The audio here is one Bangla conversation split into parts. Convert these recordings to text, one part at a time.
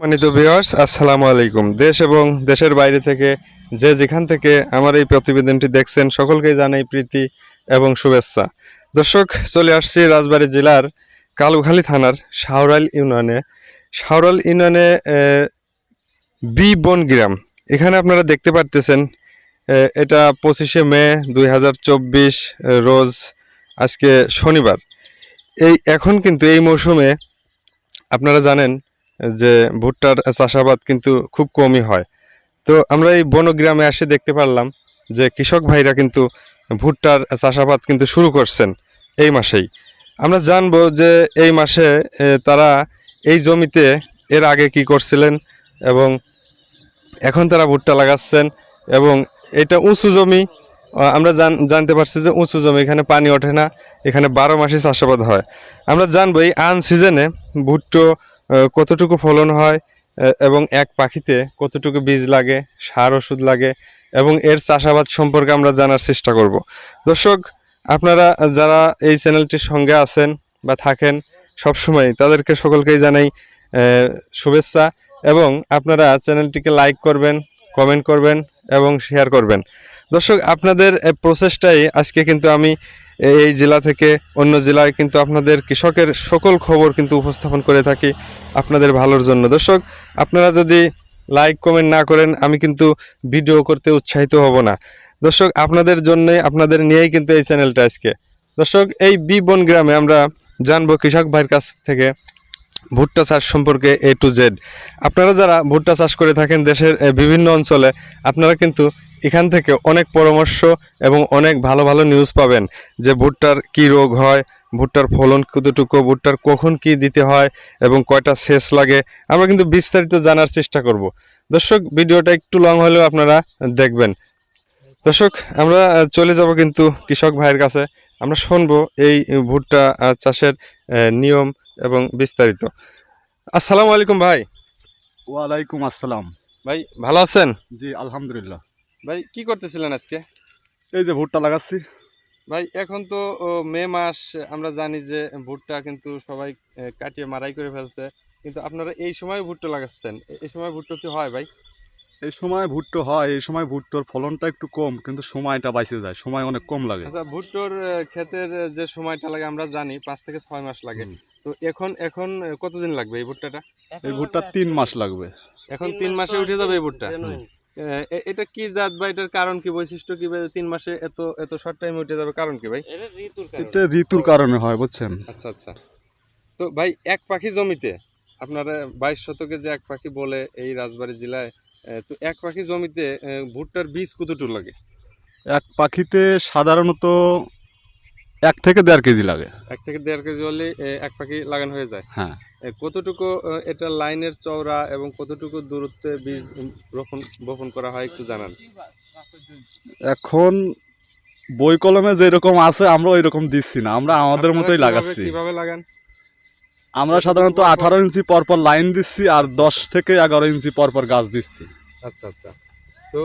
সম্মানিত ভিউয়ার্স, আসসালামু আলাইকুম। দেশ এবং দেশের বাইরে থেকে যে যেখান থেকে আমার এই প্রতিবেদনটি দেখছেন সকলকেই জানাই প্রীতি এবং শুভেচ্ছা। দর্শক, চলে আসছি রাজবাড়ী জেলার কালুখালী থানার শাওরাল ইউনিয়নে বি বন গ্রাম। এখানে আপনারা দেখতে পারতেছেন এটা 25শে মে 2024 রোজ, আজকে শনিবার। এখন কিন্তু এই মৌসুমে আপনারা জানেন যে ভুট্টার চাষাবাদ কিন্তু খুব কমই হয়। তো আমরা এই বনগ্রামে এসে দেখতে পারলাম যে কৃষক ভাইরা কিন্তু ভুট্টার চাষাবাদ কিন্তু শুরু করছেন এই মাসেই। আমরা জানবো যে এই মাসে তারা এই জমিতে এর আগে কি করছিলেন এবং এখন তারা ভুট্টা লাগাচ্ছেন। এবং এটা উঁচু জমি, আমরা জানতে পারছি যে উঁচু জমি, এখানে পানি ওঠে না, এখানে 12 মাসই চাষাবাদ হয়। আমরা জানবো এই সিজনে ভুট্টো কতটুকু ফলন হয় এবং এক পাখিতে কতটুকু বীজ লাগে, সার ওষুধ লাগে এবং এর চাষাবাদ সম্পর্কে আমরা জানার চেষ্টা করব। দর্শক, আপনারা যারা এই চ্যানেলটির সঙ্গে আছেন বা থাকেন সবসময়, তাদেরকে সকলকেই জানাই শুভেচ্ছা। এবং আপনারা চ্যানেলটিকে লাইক করবেন, কমেন্ট করবেন এবং শেয়ার করবেন। দর্শক, আপনাদের প্রচেষ্টায় আজকে কিন্তু আমি এই জেলা থেকে অন্য জেলায় কিন্তু আপনাদের কৃষকের সকল খবর কিন্তু উপস্থাপন করে থাকি আপনাদের ভালোর জন্য। দর্শক, আপনারা যদি লাইক কমেন্ট না করেন আমি কিন্তু ভিডিও করতে উৎসাহিত হব না। দর্শক, আপনাদের জন্যই, আপনাদের নিয়েই কিন্তু এই চ্যানেলটা আজকে। দর্শক, এই বি বন গ্রামে আমরা জানবো কৃষক ভাইয়ের কাছ থেকে ভুট্টা চাষ সম্পর্কে A to Z। আপনারা যারা ভুট্টা চাষ করে থাকেন দেশের বিভিন্ন অঞ্চলে, আপনারা কিন্তু এখান থেকে অনেক পরামর্শ এবং অনেক ভালো ভালো নিউজ পাবেন যে ভুট্টার কি রোগ হয়, ভুট্টার ফলন কতটুকু, ভুট্টার কখন কি দিতে হয় এবং কয়টা সেচ লাগে, আমরা কিন্তু বিস্তারিত জানার চেষ্টা করব। দর্শক, ভিডিওটা একটু লং হলেও আপনারা দেখবেন। দর্শক, আমরা চলে যাব কিন্তু কৃষক ভাইয়ের কাছে, আমরা শুনবো এই ভুট্টা চাষের নিয়ম এবং বিস্তারিত। আসসালামু আলাইকুম ভাই। ওয়ালাইকুম আসসালাম। ভাই ভালো আছেন? জি আলহামদুলিল্লাহ। ভাই কি করতেছিলেন আজকে? এই যে ভুট্টা লাগাচ্ছি। ভাই এখন তো মে মাস, আমরা জানি যে ভুট্টা কিন্তু সবাই কাটিয়ে মারাই করে ফেলছে, কিন্তু আপনারা এই সময় ভুট্টা লাগাচ্ছেন। এই সময় ভুট্টা কি হয় ভাই? এই সময় ভুট্টো হয়, এই সময় ভুট্টোর ফলনটা একটু কম, কিন্তু সময়টা বাইচে যায়, সময় অনেক কম লাগে। আচ্ছা, ভুট্টোর ক্ষেতের যে সময়টা লাগে আমরা জানি 5 থেকে 6 মাস লাগে। তো এখন এখন কতদিন লাগবে এই ভুট্টাটা? এই ভুট্টা 3 মাস লাগবে। এখন 3 মাসে উঠে যাবে এই ভুট্টা? এটা কি জাত বা এটার কারণ কি, বৈশিষ্ট্য কি? 3 মাসে এত এত শর্ট টাইমে উঠে যাবে, কারণ কি ভাই? এটা ঋতুর কারণে হয়, বুঝছেন। আচ্ছা আচ্ছা। তো ভাই, এক পাখি জমিতে আপনারা 22 শতকে যে এক পাখি বলে এই রাজবাড়ী জেলায়, তো এক পাখি জমিতে ভুট্টার বীজ কতটুকু লাগে? এক পাখিতে সাধারণত 1 থেকে 1.5 কেজি লাগে। 1 থেকে 1.5 কেজি হলে এক পাখি লাগানো হয়ে যায়। হ্যাঁ, কতটুকু এটা লাইনের চওড়া এবং কতটুকু দূরত্বে বীজ বপন করা হয় একটু জানান। এখন বই কলমে যেরকম আছে আমরা ওই রকম দিচ্ছি না, আমরা আমাদের আপনারা মতোই কিভাবে লাগাচ্ছি। কিভাবে লাগান? আমরা কতটুকু সাধারণত পর পর? 18 ইঞ্চি পরপর লাইন দিচ্ছি আর 10 থেকে 11 ইঞ্চি পরপর গাছ দিচ্ছি। আচ্ছা আচ্ছা। তো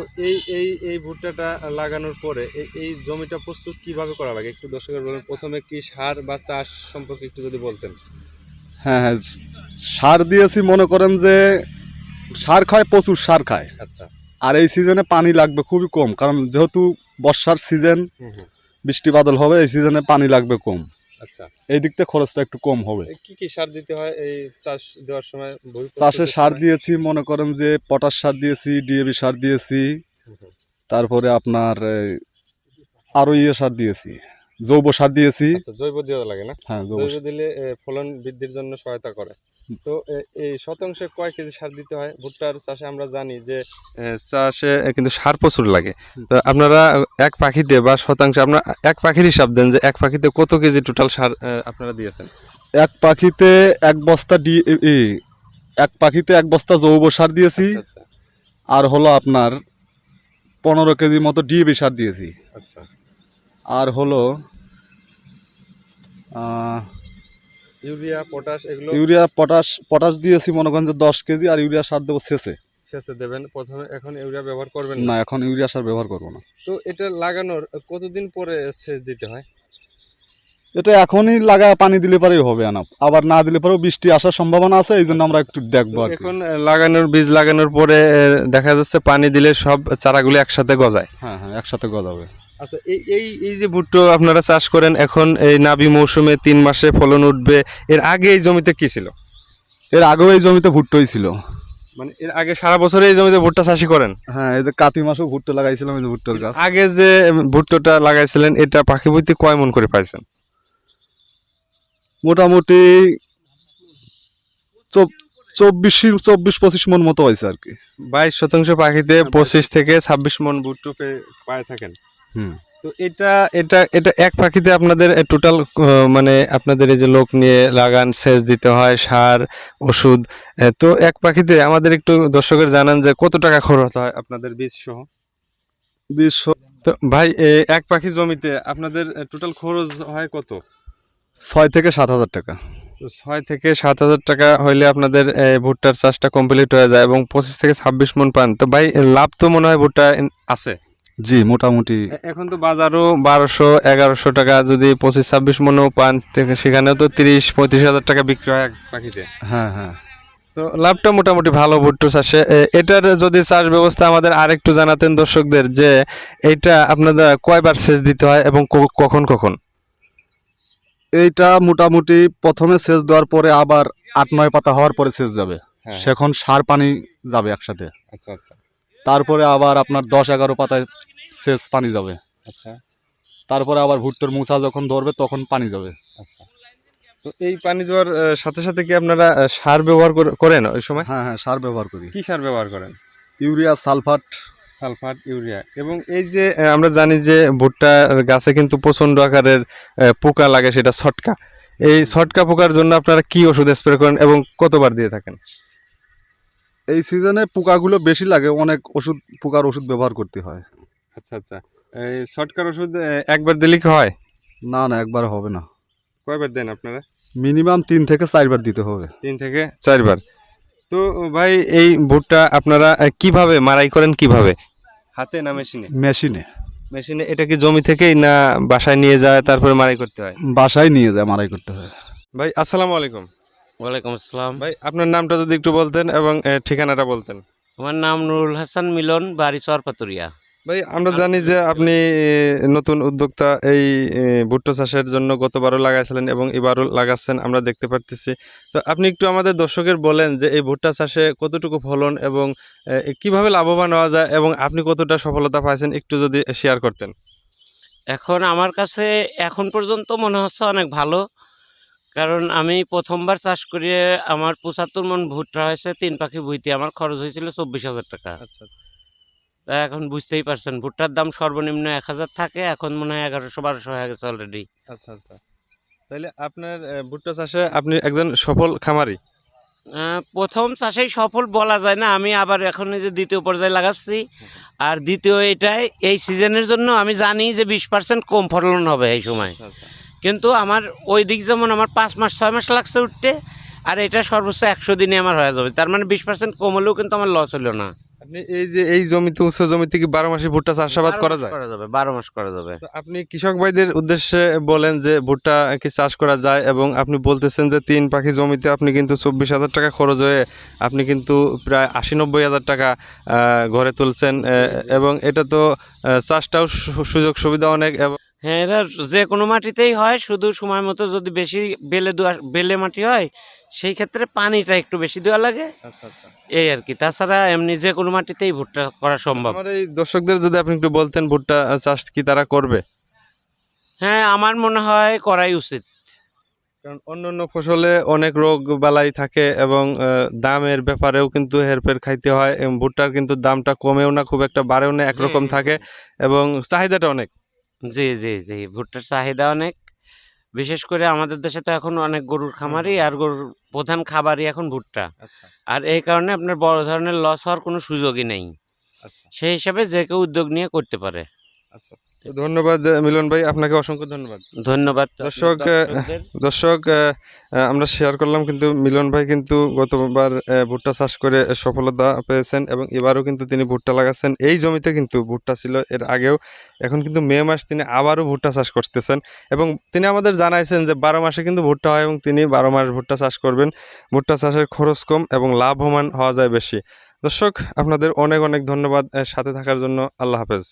এই ভুট্টাটা লাগানোর পরে এই জমিটা প্রস্তুত কিভাবে করা লাগে একটু দর্শকের বলুন। প্রথমে কি সার বা চাষ সম্পর্কে একটু যদি বলতেন। হ্যাঁ হ্যাঁ, সার দিয়েছি, মনে করেন যে সার খায়, প্রচুর সার খায়। আচ্ছা। আর এই সিজনে পানি লাগবে খুবই কম, কারণ যেহেতু বর্ষার সিজন, হুম হুম। বৃষ্টি বাদল হবে, এই সিজনে পানি লাগবে কম। আচ্ছা। এই দিক থেকে খরচটা একটু কম হবে। কি কি সার দিতে হয় এই চাষ দেওয়ার সময়, ভুঁই চাষে প্রস্তুতের সার সময়? দিয়েছি, মনে করেন যে পটাশ সার দিয়েছি, ডিএবি সার দিয়েছি, হুম হুম। তারপরে আপনার আরো সার দিয়েছি, জৈব সার দিয়েছি। আচ্ছা, জৈব দেওয়া লাগে না? হ্যাঁ, জৈব দিলে ফলন বৃদ্ধির জন্য সহায়তা করে। তো এই শতাংশে কয় কেজি সার দিতে হয় ভুট্টার চাষে? আমরা জানি যে চাষে কিন্তু সার প্রচুর লাগে। তো আপনারা এক পাখিতে বা শতাংশে আপনার এক পাখির হিসাব দেন যে এক পাখিতে কত কেজি টোটাল সার আপনারা দিয়েছেন? এক পাখিতে 1 বস্তা এক পাখিতে 1 বস্তা জৈব সার দিয়েছি। আচ্ছা আচ্ছা। আর হলো আপনার 15 কেজি মতো ডিএবি সার দিয়েছি। আচ্ছা। আর হলো ইউরিয়া, পটাশ এগুলো ইউরিয়া, পটাশ দিয়েছি মনে করেন যে 10 কেজি, আর ইউরিয়া সার দেবো শেষে। শেষে দেবেন, প্রথমে এখন ইউরিয়া ব্যবহার করবেন না, না? এখন ইউরিয়া সার ব্যবহার করবো না। তো এটা লাগানোর কতদিন পরে সেচ দিতে হয়? এটা এখনই লাগায় পানি দিলে পরেই হবে না, আবার না দিলে পরেও বৃষ্টি আসার সম্ভাবনা আছে, এই জন্য আমরা একটু দেখবো আর কি। এখন বীজ লাগানোর পরে দেখা যাচ্ছে পানি দিলে সব চারাগুলো একসাথে গজায়। হ্যাঁ হ্যাঁ, একসাথে গজাবে। আচ্ছা, এই এই এই যে ভুট্টো আপনারা চাষ করেন এখন, এই নাবি মৌসুমে 3 মাসে ফলন উঠবে, এর আগে এই জমিতে কি ছিল? এর আগেও এই জমিতে ভুট্টোই ছিল। মানে এর আগে সারা বছরে এই জমিতে ভুট্টা চাষই করেন? হ্যাঁ, এই যে কাতি মাসেও ভুট্টো লাগাইছিলাম, এই যে ভুট্টোর গাছ। আগে যে ভুট্টোটা লাগাইছিলেন এটা পাখি বইতে কয় মন করে পাইছেন? মোটামুটি 24-25 মন মতো হয়েছে আর কি। 22% পাখিতে 25 থেকে 26 মন ভুট্টো পায় থাকেন। হুম। তো এটা এটা এটা এক পাখিতে আপনাদের টোটাল, মানে আপনাদের এই যে লোক নিয়ে লাগান, সেচ দিতে হয়, সার, ওষুধ, তো এক পাখিতে আমাদের একটু দর্শকের জানান যে কত টাকা খরচ হয় আপনাদের বীজ সহ? 20 তো ভাই, এক পাখি জমিতে আপনাদের টোটাল খরচ হয় কত? 6 থেকে 7 হাজার টাকা। তো 6 থেকে 7 হাজার টাকা হইলে আপনাদের ভুট্টার চাষটা কমপ্লিট হয়ে যায় এবং 25 থেকে 26 মন পান। তো ভাই, লাভ তো মনে হয় ভুট্টা আছে? জি, মোটামুটি। এখন তো বাজারও 1200-1100 টাকা, যদি 25-26 মনও পান থেকে সেখানেও তো 30-35 হাজার টাকা বিক্রি হয় এক পাখিতে। হ্যাঁ হ্যাঁ, তো লাভটা মোটামুটি ভালো ভুট্টো চাষে। এটার যদি চাষ ব্যবস্থা আমাদের আরেকটু জানাতেন দর্শকদের, যে এইটা আপনাদের কয়বার সেচ দিতে হয় এবং কখন কখন? এইটা মোটামুটি প্রথমে সেচ দেওয়ার পরে আবার 8-9 পাতা হওয়ার পরে সেচ যাবে। হ্যাঁ। সেখন সার পানি যাবে একসাথে। আচ্ছা আচ্ছা তারপরে আবার আপনার 10-11 পাতায় সেচ পানি যাবে। আচ্ছা তারপরে আবার ভুট্টোর মুছা যখন ধরবে তখন পানি যাবে। আচ্ছা। তো এই পানি দেওয়ার সাথে সাথে কি আপনারা সার ব্যবহার করেন ওই সময়? হ্যাঁ হ্যাঁ, সার ব্যবহার করি। কি সার ব্যবহার করেন? Urea, sulphate. Sulphur, urea. এবং এই যে আমরা জানি যে ভুট্টা গাছে কিন্তু প্রচন্ড আকারের পোকা লাগে, সেটা ছটকা। এই ছটকা পোকার জন্য আপনারা কি ওষুধ স্প্রে করেন এবং কতবার দিয়ে থাকেন? এই সিজনে পোকাগুলো বেশি লাগে, অনেক পোকার ওষুধ ব্যবহার করতে হয়। আচ্ছা আচ্ছা। এই ছটকার ওষুধ একবার দিলে কি হয়? না না, একবার হবে না, কয়বার দেন আপনারা? মিনিমাম 3 থেকে 4 বার দিতে হবে। 3 থেকে 4 বার। তো ভাই, এই ভুট্টা আপনারা কিভাবে মাড়াই করেন, কিভাবে, হাতে না মেশিনে? মেশিনে। মেশিনে। এটা কি জমি থেকেই না বাসায় নিয়ে যায় তারপরে মাড়াই করতে হয়? বাসায় নিয়ে যায়, মারাই করতে হয়। ভাই, আসসালামু আলাইকুম। ওয়ালাইকুম আসসালাম। ভাই, আপনার নামটা যদি একটু বলতেন এবং ঠিকানাটা বলতেন। আমার নাম নুরুল হাসান মিলন, বাড়ি চরপাতুরিয়া। ভাই, আমরা জানি যে আপনি নতুন উদ্যোক্তা, এই ভুট্টা চাষের জন্য গতবারও লাগাইছিলেন এবং এবারও লাগাচ্ছেন, আমরা দেখতে পারতেছি। তো আপনি একটু আমাদের দর্শকের বলেন যে এই ভুট্টা চাষে কতটুকু ফলন এবং কিভাবে লাভবান হওয়া যায় এবং আপনি কতটা সফলতা পাইছেন একটু যদি শেয়ার করতেন। এখন আমার কাছে এখন পর্যন্ত মনে হচ্ছে অনেক ভালো, কারণ আমি প্রথমবার চাষ করিয়ে আমার 75 মন ভুট্টা হয়েছে। 3 পাখি বইতে আমার খরচ হয়েছিল 24,000 টাকা। আচ্ছা আচ্ছা তা এখন বুঝতেই পারছেন ভুট্টার দাম সর্বনিম্ন 1,000 থাকে, এখন মনে হয় 1100-1200 হয়ে গেছে অলরেডি। আচ্ছা আচ্ছা। তাহলে আপনার ভুট্টা চাষে আপনি একজন সফল খামারি। প্রথম চাষেই সফল বলা যায় না, আমি আবার এখন এই যে দ্বিতীয় পর্যায়ে লাগাচ্ছি। আর দ্বিতীয় এটাই, এই সিজনের জন্য আমি জানি যে 20% কম ফলন হবে এই সময়। আচ্ছা আচ্ছা। কিন্তু আমার ওই দিক যেমন আমার 5 মাস 6 মাস লাগছে উঠতে, আর এটা সর্বোচ্চ 100 দিনে আমার হয়ে যাবে। তার মানে 20% কম হলেও কিন্তু আমার লস হলো না। আপনি এই যে এই জমিতে, উঁচু জমিতে কি 12 মাসে ভুট্টা চাষাবাদ 12 করা মাস যায়? করা যাবে, 12 মাস করা যাবে। তো আপনি কৃষক ভাইদের উদ্দেশ্যে বলেন যে ভুট্টা কি চাষ করা যায়, এবং আপনি বলতেছেন যে 3 পাখি জমিতে আপনি কিন্তু 24,000 টাকা খরচ হয়ে আপনি কিন্তু প্রায় 80-90 হাজার টাকা ঘরে তুলছেন, এবং এটা তো চাষটাও সুযোগ সুবিধা অনেক। এবং হ্যাঁ, এরা যে কোনো মাটিতেই হয়, শুধু সময় মতো যদি বেশি বেলে মাটি হয় সেই ক্ষেত্রে পানিটা একটু বেশি দেওয়া লাগে, আচ্ছা আচ্ছা। এই আর কি। তাছাড়া এমনি যে কোনো মাটিতেই ভুট্টা করা সম্ভব। আমার এই দর্শকদের যদি আপনি একটু বলতেন ভুট্টা চাষ কি তারা করবে? হ্যাঁ, আমার মনে হয় করাই উচিত। কারণ অন্য অন্য ফসলে অনেক রোগ বালাই থাকে এবং দামের ব্যাপারেও কিন্তু হেরফের খাইতে হয়, এবং ভুট্টার কিন্তু দামটা কমেও না, খুব একটা বাড়েও না, একরকম থাকে এবং চাহিদাটা অনেক। জি জি জি, ভুট্টার চাহিদা অনেক। বিশেষ করে আমাদের দেশে তো এখন অনেক গরুর খামারই, আর গরুর প্রধান খাবারই এখন ভুট্টা। আচ্ছা আর এই কারণে আপনার বড় ধরনের লস হওয়ার কোনো সুযোগই নেই। আচ্ছা সেই হিসাবে যে কেউ উদ্যোগ নিয়ে করতে পারে, আচ্ছা। ধন্যবাদ মিলন ভাই, আপনাকে অসংখ্য ধন্যবাদ। ধন্যবাদ দর্শক, দর্শক আমরা শেয়ার করলাম, কিন্তু মিলন ভাই কিন্তু গতবার ভুট্টা চাষ করে সফলতা পেয়েছেন এবং এবারও কিন্তু তিনি ভুট্টা লাগাচ্ছেন। এই জমিতে কিন্তু ভুট্টা ছিল এর আগেও, এখন কিন্তু মে মাস তিনি আবারও ভুট্টা চাষ করতেছেন এবং তিনি আমাদের জানাইছেন যে 12 মাসে কিন্তু ভুট্টা হয় এবং তিনি 12 মাস ভুট্টা চাষ করবেন। ভুট্টা চাষের খরচ কম এবং লাভবান হওয়া যায় বেশি। দর্শক, আপনাদের অনেক অনেক ধন্যবাদ সাথে থাকার জন্য। আল্লাহ হাফেজ।